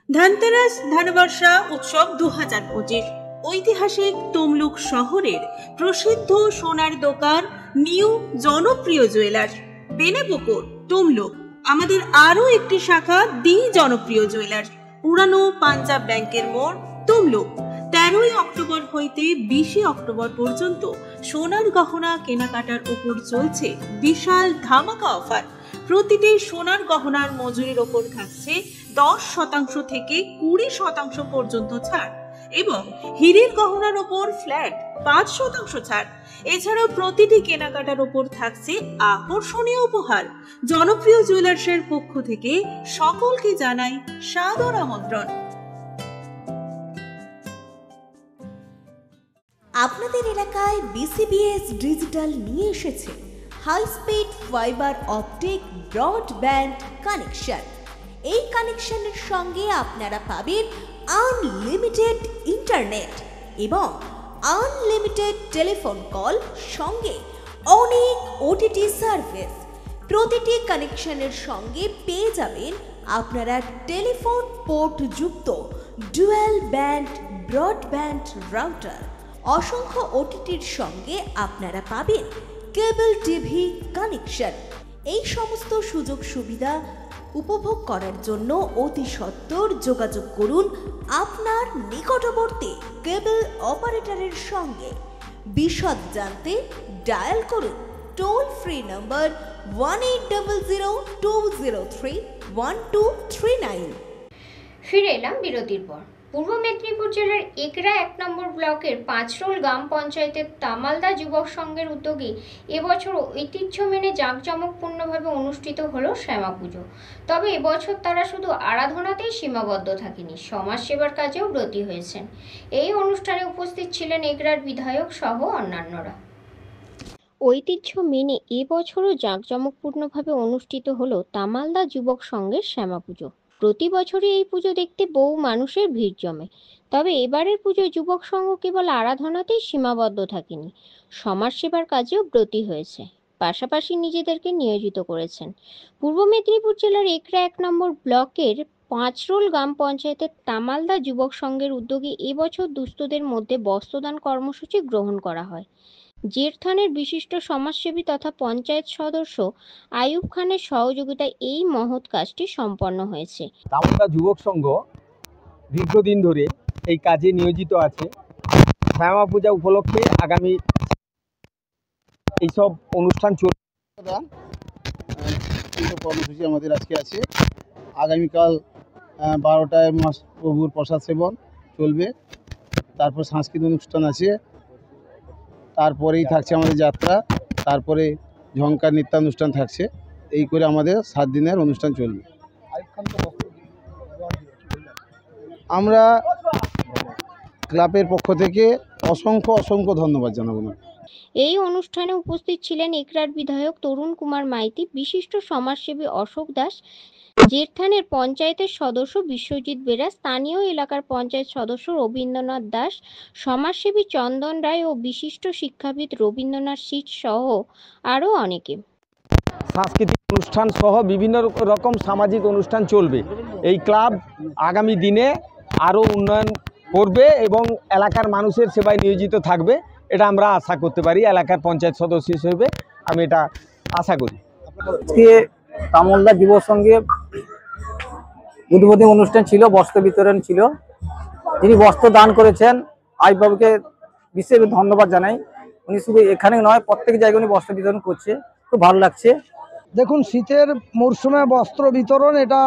ধনতেরাস ধানবর্ষা উৎসব 2025 ঐতিহাসিক তমলুক শহরের প্রসিদ্ধ সোনার দোকান নিউ জনপ্রিয় জুয়েলার্স বেনেপুকুর তমলুক আমাদের আরো একটি শাখা দি জনপ্রিয় জুয়েলার্স পুরানো পাঞ্জাব ব্যাংকের মোড় তমলুক 13 অক্টোবর হইতে 20 অক্টোবর পর্যন্ত সোনার গহনা কেনাকাটার উপর চলছে বিশাল ধামাকা অফার। প্রতিটি সোনার গহনার মজুরির ওপর থাকছে 10% থেকে 20% পর্যন্ত ছাড় এবং হীরের গহনার ওপর ফ্ল্যাট 5% ছাড়। এছাড়াও প্রতিটি কেনাকাটার ওপর থাকছে আকর্ষণীয় উপহার। জনপ্রিয় জুয়েলার্সের পক্ষ থেকে সকলকে জানাই সাদর আমন্ত্রণ।
আপনাদের এলাকায় বিসিবিএস ডিজিটাল নিয়ে এসেছে high speed fibre optic broadband connection. এই কানেকশনের সঙ্গে আপনারা পাবেন আনলিমিটেড ইন্টারনেট এবং আনলিমিটেড টেলিফোন কল, সঙ্গে অনেক ওটিটি সার্ভিস। প্রতিটি কানেকশনের সঙ্গে পেয়ে যাবেন আপনারা টেলিফোন পোর্ট যুক্ত ডুয়াল ব্যান্ড ব্রডব্যান্ড রাউটার। অসংখ্য ওটিটির সঙ্গে আপনারা পাবেন কেবল টিভি কানেকশন। এই সমস্ত সুযোগ সুবিধা উপভোগ করার জন্য অতি সত্বর যোগাযোগ করুন আপনার নিকটবর্তী কেবল অপারেটরের সঙ্গে। বিশদ জানতে ডায়াল করুন টোল ফ্রি নম্বর 1800203139।
ফিরে এলাম বিরতির পর। পূর্ব মেদিনীপুর জেলার একরা 1 নম্বর ব্লকের পাঁচরোল গ্রাম পঞ্চায়েতের তামালদা যুবক সংঘের উদ্যোগে এবছর ঐতিহ্য মেনে জাঁকজমকপূর্ণভাবে অনুষ্ঠিত হলো শ্যামা পুজো। তবে এবছর তারা শুধু আরাধনাতেই সীমাবদ্ধ থাকেনি, সমাজসেবার কাজেও ব্রতী হয়েছেন। এই অনুষ্ঠানে উপস্থিত ছিলেন একরার বিধায়ক সহ অন্যান্যরা। ঐতিহ্য মেনে এবছরও জাঁকজমকপূর্ণভাবে অনুষ্ঠিত হলো তামালদা যুবক সংঘের শ্যামা পুজো। প্রতি বছরই এই পুজো দেখতে বহু মানুষের ভিড় জমে। তবে এবারের পুজো যুবক সংঘ কেবল আরাধনাতেই সীমাবদ্ধ থাকেনি, সমাজসেবার কাজেও ব্রতী হয়েছে, পাশাপাশি নিজেদেরকে নিয়োজিত করেছেন। পূর্ব মেদিনীপুর জেলার একরা 1 নম্বর ব্লকের পাঁচরোল গ্রাম পঞ্চায়েতের তামালদা যুবক সংঘের উদ্যোগে এবছর দুস্থদের মধ্যে বস্ত্রদান কর্মসূচি গ্রহণ করা হয়। জেরথানের বিশিষ্ট সমাজসেবী তথা পঞ্চায়েত সদস্য আইয়ুব খানের সহযোগিতায় এই মহৎ কাজটি সম্পন্ন হয়েছে।
তামালদা যুবক সংঘ দীর্ঘদিন ধরে এই কাজে নিয়োজিত আছে। শ্যামা পূজা উপলক্ষে আগামী এইসব অনুষ্ঠান চলবে।
কর্মসূচি আমাদের আজকে আছে। আগামীকাল 12টায় মহাপ্রভুর প্রসাদ সেবন চলবে, তারপর সাংস্কৃতিক অনুষ্ঠান আছে, তারপরেই থাকছে আমাদের যাত্রা, তারপরে ঝঙ্কার নৃত্যানুষ্ঠান থাকছে। এই করে আমাদের 7 দিনের অনুষ্ঠান চলবে। আমরা ক্লাবের পক্ষ থেকে অসংখ্য ধন্যবাদ জানাবো না।
এই অনুষ্ঠানে উপস্থিত ছিলেন একরার বিধায়ক তরুণ কুমার মাইতি, বিশিষ্ট সমাজসেবী অশোক দাস, জেরথানের পঞ্চায়েতের সদস্য বিশ্বজিৎ বেরা, স্থানীয় এলাকার পঞ্চায়েত সদস্য রবীন্দ্রনাথ দাস, সমাজসেবী চন্দন রায় ও বিশিষ্ট শিক্ষাবিদ রবীন্দ্রনাথ শীত সহ আরও অনেকে।
সাংস্কৃতিক অনুষ্ঠান সহ বিভিন্ন রকম সামাজিক অনুষ্ঠান চলবে। এই ক্লাব আগামী দিনে আরও উন্নয়ন করবে এবং এলাকার মানুষের সেবায় নিয়োজিত থাকবে, এটা আমরা আশা করতে পারি। এলাকার পঞ্চায়েত সদস্য হিসেবে আমি এটা আশা করি।
আজকে তামলদা যুব সংঘে উদ্বোধনী অনুষ্ঠান ছিল, বস্ত্র বিতরণ ছিল। যিনি বস্ত্র দান করেছেন আইবাবুকে বিশেষ ধন্যবাদ জানাই। উনি শুধু এখানে নয়, প্রত্যেক জায়গায় উনি বস্ত্র বিতরণ করছে, খুব ভালো লাগছে।
দেখুন, শীতের মরশুমে বস্ত্র বিতরণ এটা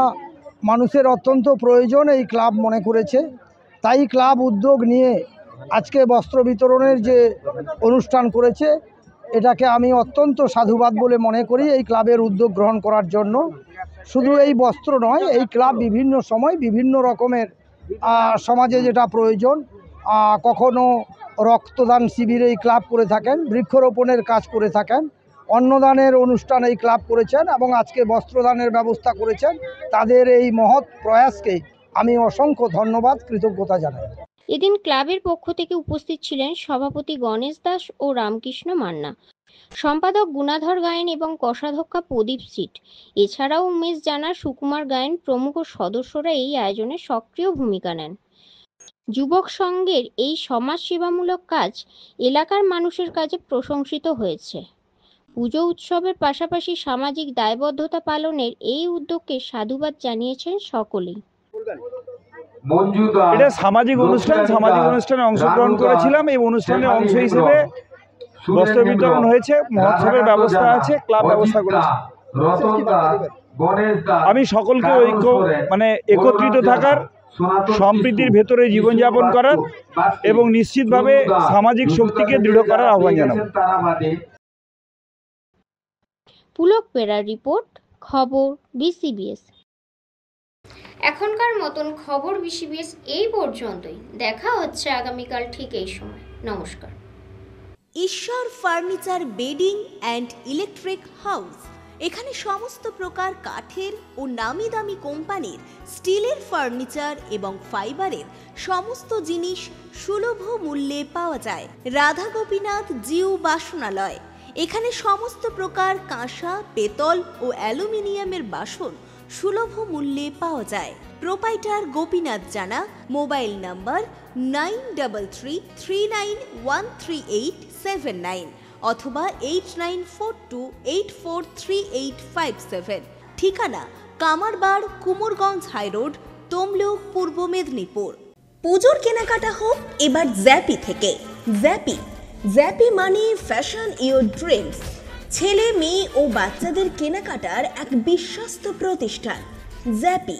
মানুষের অত্যন্ত প্রয়োজন, এই ক্লাব মনে করেছে। তাই ক্লাব উদ্যোগ নিয়ে আজকে বস্ত্র বিতরণের যে অনুষ্ঠান করেছে, এটাকে আমি অত্যন্ত সাধুবাদ বলে মনে করি এই ক্লাবের উদ্যোগ গ্রহণ করার জন্য। শুধু এই বস্ত্র নয়, এই ক্লাব বিভিন্ন সময় বিভিন্ন রকমের সমাজে যেটা প্রয়োজন, কখনো রক্তদান শিবির এই ক্লাব করে থাকেন, বৃক্ষরোপণের কাজ করে থাকেন, অন্নদানের অনুষ্ঠান এই ক্লাব করেছেন এবং আজকে বস্ত্রদানের ব্যবস্থা করেছেন। তাদের এই মহৎ প্রয়াসকে আমি অসংখ্য ধন্যবাদ, কৃতজ্ঞতা জানাই।
এদিন ক্লাবের পক্ষ থেকে উপস্থিত ছিলেন সভাপতি গণেশ দাস ও রামকৃষ্ণ মান্না, সম্পাদক গুণাধর গায়েন এবং কোষাধ্যক্ষ প্রদীপ সিট, এছাড়াও উমেশ জানা, সুকুমার গায়েন প্রমুখ সদস্যরা এই আয়োজনে সক্রিয় ভূমিকা নেন। যুবক সংঘের এই সমাজসেবামূলক কাজ এলাকার মানুষের কাছে প্রশংসিত হয়েছে। পুজো উৎসবের পাশাপাশি সামাজিক দায়বদ্ধতা পালনের এই উদ্যোগকে সাধুবাদ জানিয়েছেন সকলেই।
এটা সামাজিক অনুষ্ঠানে অংশগ্রহণ করেছিলাম। এই অনুষ্ঠানের অংশ হিসেবে বস্ত্র বিতরণ হয়েছে, মহোৎসবের ব্যবস্থা আছে, ক্লাব ব্যবস্থা করেছে। আমি সকলকে একত্রিত থাকার, সম্প্রীতির ভেতরে জীবনযাপন করার এবং নিশ্চিতভাবে সামাজিক শক্তিকে দৃঢ় করার আহ্বান জানাবো।
পুলক পেরার রিপোর্ট, খবর বিসিবিএস। এখনকার মতন খবর বিসিবিএস এই পর্যন্তই। দেখা হচ্ছে আগামীকাল ঠিক এই সময়। নমস্কার।
ঈশ্বর furniture bedding and electric house. এখানে সমস্ত প্রকার কাঠের ও নামি দামি কোম্পানির স্টিলের ফার্নিচার এবং ফাইবারের সমস্ত জিনিস সুলভ মূল্যে পাওয়া যায়। রাধা গোপীনাথ জিউ বাসনালয়। এখানে সমস্ত প্রকার কাঁসা, পেতল ও অ্যালুমিনিয়ামের বাসন সুলভ মূল্যে পাওয়া যায়। প্রোপাইটার গোপীনাথ জানা। মোবাইল নাম্বার 9333913879 অথবা 8942843857। ঠিকানা কামারবাড়, কুমোরগঞ্জ হাইরোড, তমলুক, পূর্ব মেদিনীপুর। পুজোর কেনাকাটা হোক এবার জ্যাপি থেকে। জ্যাপি মানে ফ্যাশন ইওর ড্রিমস। ছেলে, মেয়ে ও বাচ্চাদের কেনাকাটার এক বিশ্বস্ত প্রতিষ্ঠান জ্যাপি।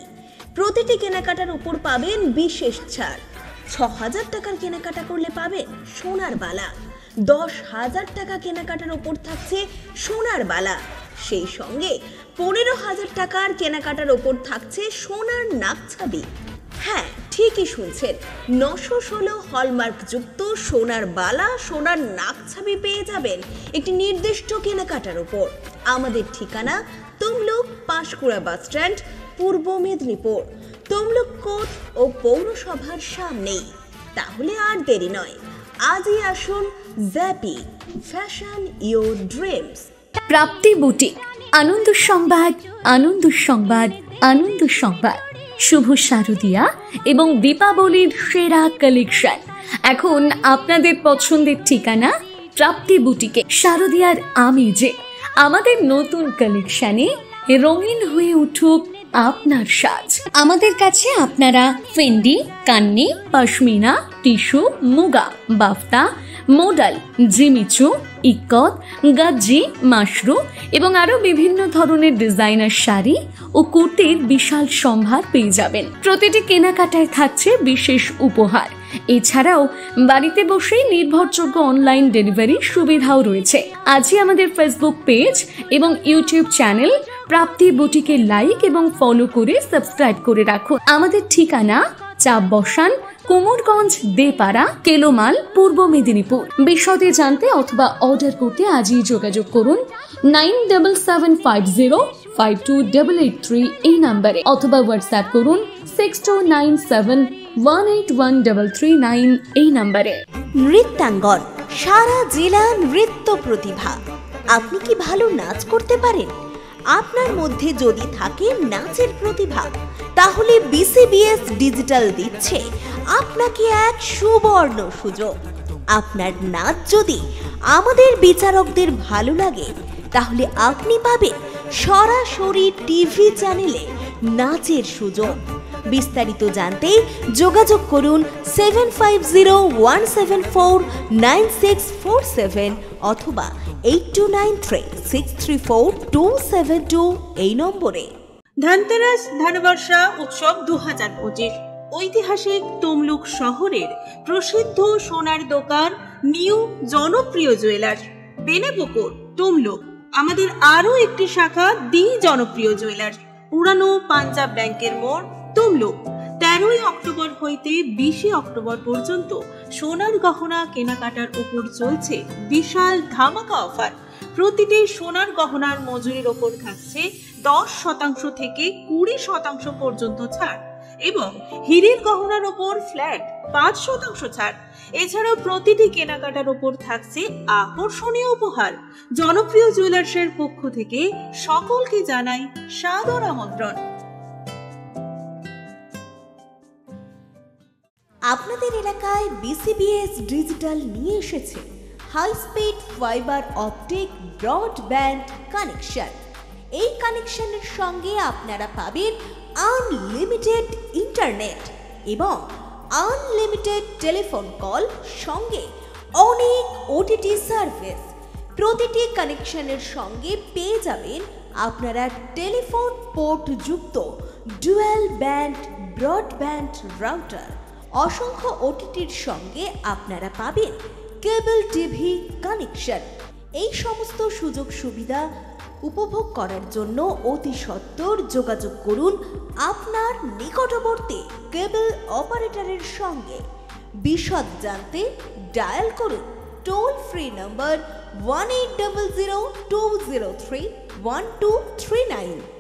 প্রতিটি কেনাকাটার উপর পাবেন বিশেষ ছাড়। ৬,০০০ টাকার কেনাকাটা করলে পাবেন সোনার বালা। ১০,০০০ টাকা কেনাকাটার উপর থাকছে সোনার বালা। সেই সঙ্গে ১৫,০০০ টাকার কেনাকাটার উপর থাকছে সোনার নাকছাবি। হ্যাঁ, ঠিকই শুনছেন, ৯১৬ হলমার্কযুক্ত সোনার বালা, সোনার নাকছাবি পেয়ে যাবেন একটি নির্দিষ্ট কেনাকাটার উপর। আমাদের ঠিকানা তমলুক পাঁশকুড়া বাস স্ট্যান্ড, পূর্ব মেদিনীপুর। তমলুক কোর্ট ও পৌরসভার সামনেই। তাহলে আর দেরি নয়, আজই আসুন Zappy, fashion your dreams.
Prapti boutique, Ananda Sangbad, Ananda Sangbad, Ananda সংবাদ। শুভ শারদিয়া এবং দীপাবলির সেরা কালেকশন এখন আপনাদের পছন্দের ঠিকানা প্রাপ্তি বুটিকে। শারদিয়ার আমেজে আমাদের নতুন কালেকশনে রঙিন হয়ে উঠুক আপনার সাজ। আমাদের কাছে আপনারা Fendi, Kanni, pashmina, tissue, muga, বাফতা, modal, Jimmy Choo, ইকত, গাজ্জি, Mashru এবং আরো বিভিন্ন ধরনের ডিজাইনার শাড়ি ও কুর্তির বিশাল সম্ভার পেয়ে যাবেন। প্রতিটি কেনাকাটায় থাকছে বিশেষ উপহার। এছাড়াও বাড়িতে বসেই নির্ভরযোগ্য অনলাইন ডেলিভারি সুবিধাও রয়েছে। আজই আমাদের ফেসবুক পেজ এবং ইউটিউব চ্যানেল প্রাপ্তি বুটিকে লাইক এবং ফলো করে সাবস্ক্রাইব করে রাখুন। আমাদের ঠিকানা চাপ বসান কুমোরগঞ্জ দেপাড়া কেলোমাল পূর্ব মেদিনীপুর। বিশদে জানতে অথবা অর্ডার করতে আজই যোগাযোগ করুন 9750528883 এই নাম্বারে, অথবা হোয়াটসঅ্যাপ করুন 6297181339 এই নাম্বারে।
নৃত্যাঙ্গন, সারা জেলা নৃত্য প্রতিভা। আপনি কি ভালো নাচ করতে পারেন? আপনার মধ্যে যদি থাকে নাচের প্রতিভা, তাহলে বিসিবিএস ডিজিটাল দিচ্ছে আপনাকে এক সুবর্ণ সুযোগ। আপনার নাচ যদি আমাদের বিচারকদের ভালো লাগে, তাহলে আপনি পাবেন সরাসরি টিভি চ্যানেলে নাচের সুযোগ। বিস্তারিত জানতে যোগাযোগ করুন 7501749647 অথবা 8293634272 এই নম্বরে।
ধনতেরাস ধানবর্ষা উৎসব 2025 ঐতিহাসিক তমলুক শহরের প্রসিদ্ধ সোনার দোকান নিউ জনপ্রিয় জুয়েলার্স বেনেপুকুর তমলুক। আমাদের আরো একটি শাখা দি জনপ্রিয় জুয়েলার্স পুরানো পাঞ্জাব ব্যাংকের মোড় তমলুক। 13 অক্টোবর হইতে 20 অক্টোবর পর্যন্ত সোনার গহনা কেনাকাটার উপর চলছে বিশাল ধামাকা অফার। প্রতিটি সোনার গহনার মজুরির ওপর থাকছে 10% থেকে 20% পর্যন্ত ছাড় এবং হীরের গহনার ওপর ফ্ল্যাট 5% ছাড়। এছাড়াও প্রতিটি কেনাকাটার ওপর থাকছে আকর্ষণীয় উপহার। জনপ্রিয় জুয়েলার্সের পক্ষ থেকে সকলকে জানাই সাদর আমন্ত্রণ।
আপনাদের এলাকায় বিসিবিএস ডিজিটাল নিয়ে এসেছে high speed fibre optic broadband connection. এই কানেকশনের সঙ্গে আপনারা পাবেন আনলিমিটেড ইন্টারনেট এবং আনলিমিটেড টেলিফোন কল, সঙ্গে অনেক ওটিটি সার্ভিস। প্রতিটি কানেকশনের সঙ্গে পেয়ে যাবেন আপনারা টেলিফোন পোর্ট যুক্ত ডুয়াল ব্যান্ড ব্রডব্যান্ড রাউটার। অসংখ্য ওটিটির সঙ্গে আপনারা পাবেন কেবল টিভি কানেকশন। এই সমস্ত সুযোগ সুবিধা উপভোগ করার জন্য অতি সত্বর যোগাযোগ করুন আপনার নিকটবর্তী কেবল অপারেটরের সঙ্গে। বিশদ জানতে ডায়াল করুন টোল ফ্রি নম্বর 1800203139।